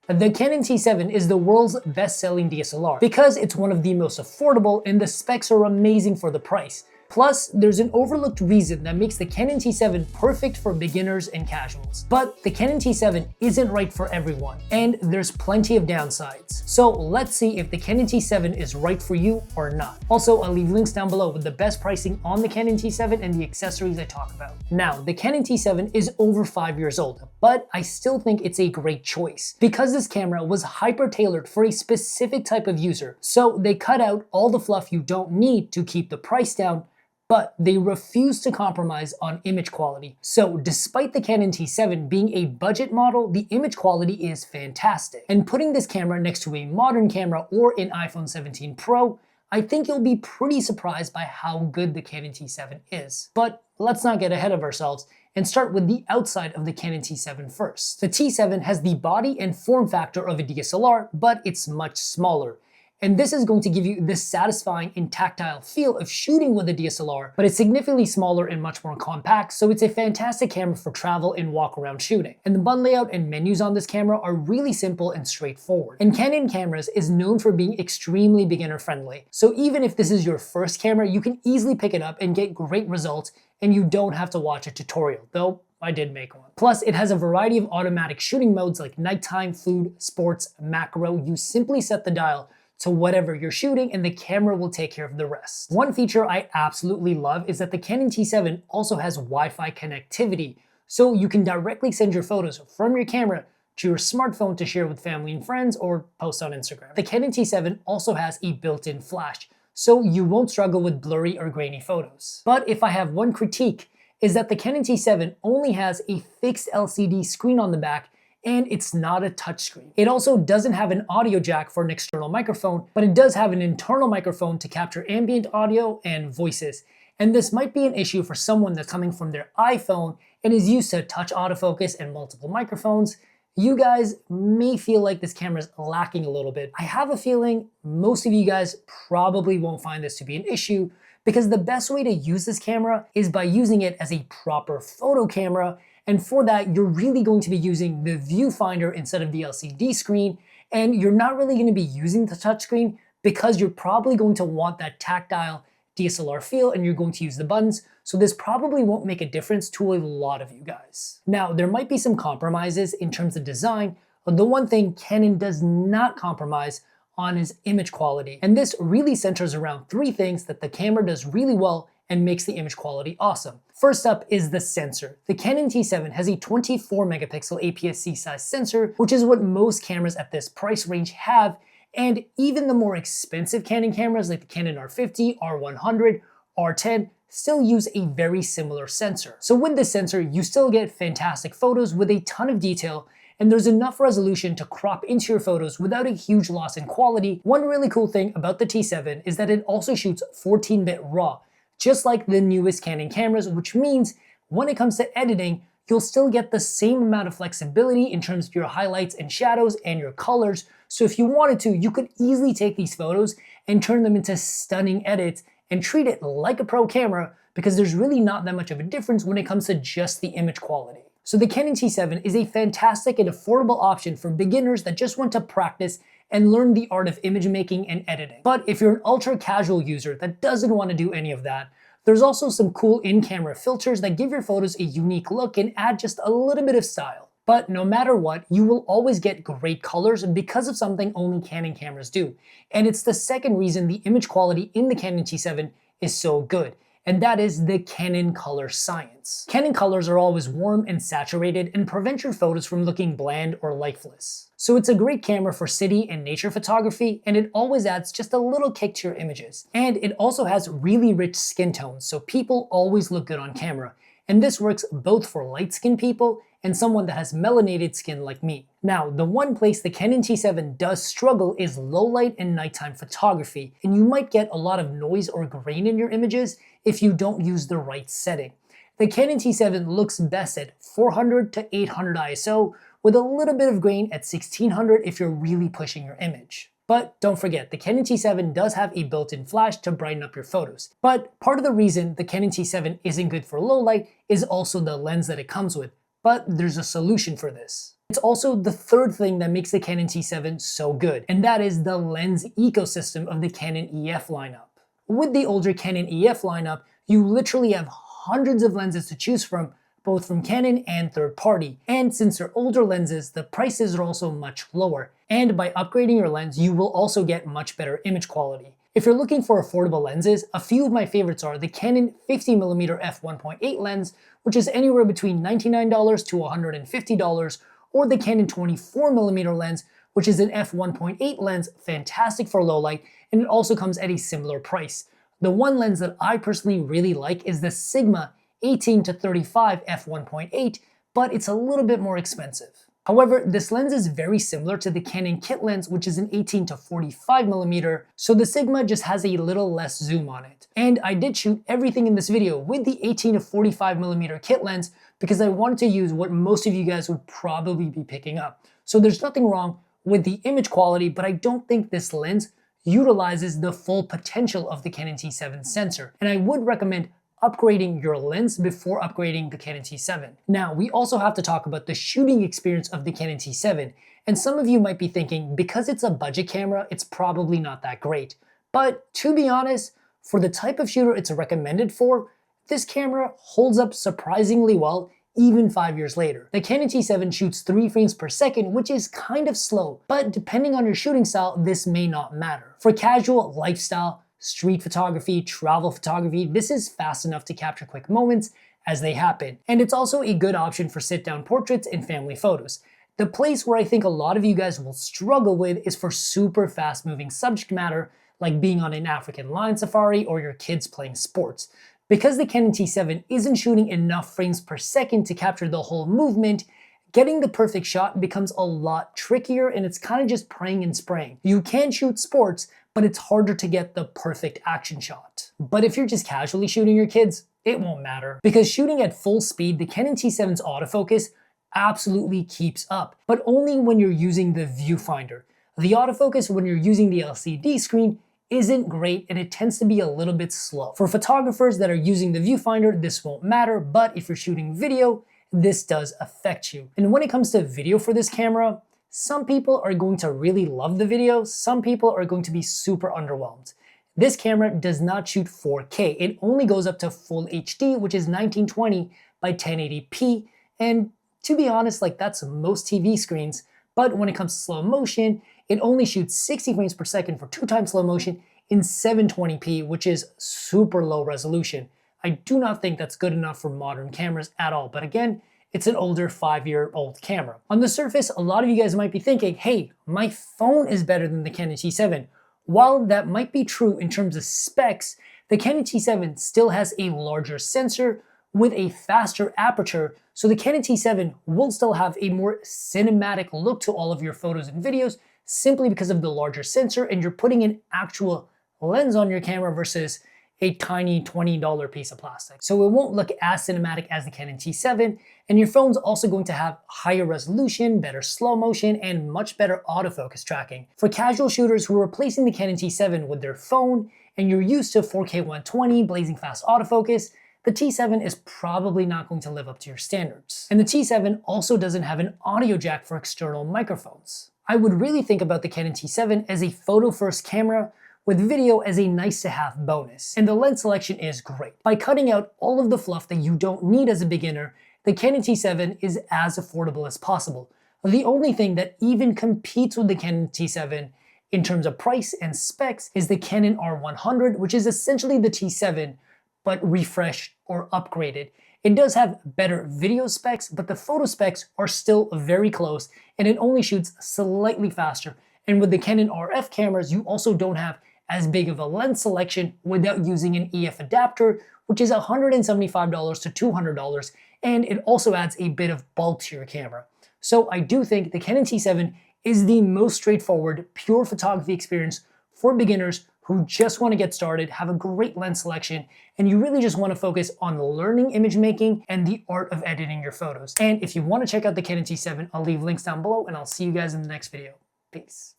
The Canon T7 is the world's best-selling DSLR because it's one of the most affordable and the specs are amazing for the price. Plus, there's an overlooked reason that makes the Canon T7 perfect for beginners and casuals. But the Canon T7 isn't right for everyone, and there's plenty of downsides. So let's see if the Canon T7 is right for you or not. Also, I'll leave links down below with the best pricing on the Canon T7 and the accessories I talk about. Now, the Canon T7 is over 5 years old, but I still think it's a great choice because this camera was hyper-tailored for a specific type of user. So they cut out all the fluff you don't need to keep the price down, but they refuse to compromise on image quality. So despite the Canon T7 being a budget model, the image quality is fantastic. And putting this camera next to a modern camera or an iPhone 17 Pro, I think you'll be pretty surprised by how good the Canon T7 is. But let's not get ahead of ourselves and start with the outside of the Canon T7 first. The T7 has the body and form factor of a DSLR, but it's much smaller. And this is going to give you this satisfying and tactile feel of shooting with a DSLR, but it's significantly smaller and much more compact, so it's a fantastic camera for travel and walk around shooting. And the button layout and menus on this camera are really simple and straightforward. And Canon cameras is known for being extremely beginner friendly. So even if this is your first camera, you can easily pick it up and get great results, and you don't have to watch a tutorial, though I did make one. Plus, it has a variety of automatic shooting modes like nighttime, food, sports, macro. You simply set the dial to whatever you're shooting and the camera will take care of the rest. One feature I absolutely love is that the Canon T7 also has Wi-Fi connectivity, so you can directly send your photos from your camera to your smartphone to share with family and friends or post on Instagram. The Canon T7 also has a built-in flash, so you won't struggle with blurry or grainy photos. But if I have one critique, is that the Canon T7 only has a fixed LCD screen on the back and it's not a touchscreen. It also doesn't have an audio jack for an external microphone, but it does have an internal microphone to capture ambient audio and voices. And this might be an issue for someone that's coming from their iPhone and is used to touch autofocus and multiple microphones. You guys may feel like this camera is lacking a little bit. I have a feeling most of you guys probably won't find this to be an issue because the best way to use this camera is by using it as a proper photo camera. And for that, you're really going to be using the viewfinder instead of the LCD screen, and you're not really going to be using the touchscreen because you're probably going to want that tactile DSLR feel and you're going to use the buttons, so this probably won't make a difference to a lot of you guys. Now, there might be some compromises in terms of design, but the one thing Canon does not compromise on is image quality, and this really centers around three things that the camera does really well and makes the image quality awesome. First up is the sensor. The Canon T7 has a 24 megapixel APS-C size sensor, which is what most cameras at this price range have, and even the more expensive Canon cameras like the Canon R50, R100, R10 still use a very similar sensor. So with this sensor, you still get fantastic photos with a ton of detail, and there's enough resolution to crop into your photos without a huge loss in quality. One really cool thing about the T7 is that it also shoots 14-bit RAW, just like the newest Canon cameras, which means when it comes to editing, you'll still get the same amount of flexibility in terms of your highlights and shadows and your colors. So if you wanted to, you could easily take these photos and turn them into stunning edits and treat it like a pro camera because there's really not that much of a difference when it comes to just the image quality. So the Canon T7 is a fantastic and affordable option for beginners that just want to practice and learn the art of image making and editing. But if you're an ultra casual user that doesn't want to do any of that, there's also some cool in-camera filters that give your photos a unique look and add just a little bit of style. But no matter what, you will always get great colors because of something only Canon cameras do. And it's the second reason the image quality in the Canon T7 is so good, and that is the Canon color science. Canon colors are always warm and saturated and prevent your photos from looking bland or lifeless. So it's a great camera for city and nature photography, and it always adds just a little kick to your images. And it also has really rich skin tones, so people always look good on camera. And this works both for light-skinned people and someone that has melanated skin like me. Now, the one place the Canon T7 does struggle is low light and nighttime photography, and you might get a lot of noise or grain in your images if you don't use the right setting. The Canon T7 looks best at 400 to 800 ISO, with a little bit of grain at 1600 if you're really pushing your image. But don't forget, the Canon T7 does have a built-in flash to brighten up your photos. But part of the reason the Canon T7 isn't good for low light is also the lens that it comes with. But there's a solution for this. It's also the third thing that makes the Canon T7 so good, and that is the lens ecosystem of the Canon EF lineup. With the older Canon EF lineup, you literally have hundreds of lenses to choose from, both from Canon and third party. And since they're older lenses, the prices are also much lower. And by upgrading your lens, you will also get much better image quality. If you're looking for affordable lenses, a few of my favorites are the Canon 50mm f1.8 lens, which is anywhere between $99 to $150, or the Canon 24mm lens, which is an f1.8 lens, fantastic for low light, and it also comes at a similar price. The one lens that I personally really like is the Sigma 18 to 35 f1.8, but it's a little bit more expensive. However, this lens is very similar to the Canon kit lens, which is an 18 to 45mm, so the Sigma just has a little less zoom on it. And I did shoot everything in this video with the 18 to 45mm kit lens because I wanted to use what most of you guys would probably be picking up. So there's nothing wrong with the image quality, but I don't think this lens utilizes the full potential of the Canon T7 sensor. And I would recommend upgrading your lens before upgrading the Canon T7. Now, we also have to talk about the shooting experience of the Canon T7. And some of you might be thinking, because it's a budget camera, it's probably not that great. But to be honest, for the type of shooter it's recommended for, this camera holds up surprisingly well even 5 years later. The Canon T7 shoots 3 frames per second, which is kind of slow, but depending on your shooting style, this may not matter. For casual, lifestyle, street photography, travel photography, this is fast enough to capture quick moments as they happen. And it's also a good option for sit-down portraits and family photos. The place where I think a lot of you guys will struggle with is for super fast-moving subject matter, like being on an African lion safari or your kids playing sports. Because the Canon T7 isn't shooting enough frames per second to capture the whole movement, getting the perfect shot becomes a lot trickier, and it's kind of just praying and spraying. You can shoot sports, but it's harder to get the perfect action shot. But if you're just casually shooting your kids, it won't matter. Because shooting at full speed, the Canon T7's autofocus absolutely keeps up, but only when you're using the viewfinder. The autofocus when you're using the LCD screen isn't great, and it tends to be a little bit slow. For photographers that are using the viewfinder, this won't matter, but if you're shooting video, this does affect you. And when it comes to video for this camera, some people are going to really love the video, some people are going to be super underwhelmed. This camera does not shoot 4K, it only goes up to full HD, which is 1920 by 1080p, and to be honest, like that's most TV screens, but when it comes to slow motion, it only shoots 60 frames per second for 2x slow motion in 720p, which is super low resolution. I do not think that's good enough for modern cameras at all, but again, it's an older 5-year-old camera. On the surface, a lot of you guys might be thinking, hey, my phone is better than the Canon T7. While that might be true in terms of specs, the Canon T7 still has a larger sensor with a faster aperture, so the Canon T7 will still have a more cinematic look to all of your photos and videos simply because of the larger sensor, and you're putting an actual lens on your camera versus a tiny $20 piece of plastic. So it won't look as cinematic as the Canon T7, and your phone's also going to have higher resolution, better slow motion, and much better autofocus tracking. For casual shooters who are replacing the Canon T7 with their phone, and you're used to 4K 120 blazing fast autofocus, the T7 is probably not going to live up to your standards. And the T7 also doesn't have an audio jack for external microphones. I would really think about the Canon T7 as a photo-first camera with video as a nice-to-have bonus. And the lens selection is great. By cutting out all of the fluff that you don't need as a beginner, the Canon T7 is as affordable as possible. The only thing that even competes with the Canon T7 in terms of price and specs is the Canon R100, which is essentially the T7, but refreshed or upgraded. It does have better video specs, but the photo specs are still very close, and it only shoots slightly faster. And with the Canon RF cameras, you also don't have as big of a lens selection without using an EF adapter, which is $175 to $200, and it also adds a bit of bulk to your camera. So I do think the Canon T7 is the most straightforward, pure photography experience for beginners who just want to get started, have a great lens selection, and you really just want to focus on learning image making and the art of editing your photos. And if you want to check out the Canon T7, I'll leave links down below, and I'll see you guys in the next video. Peace.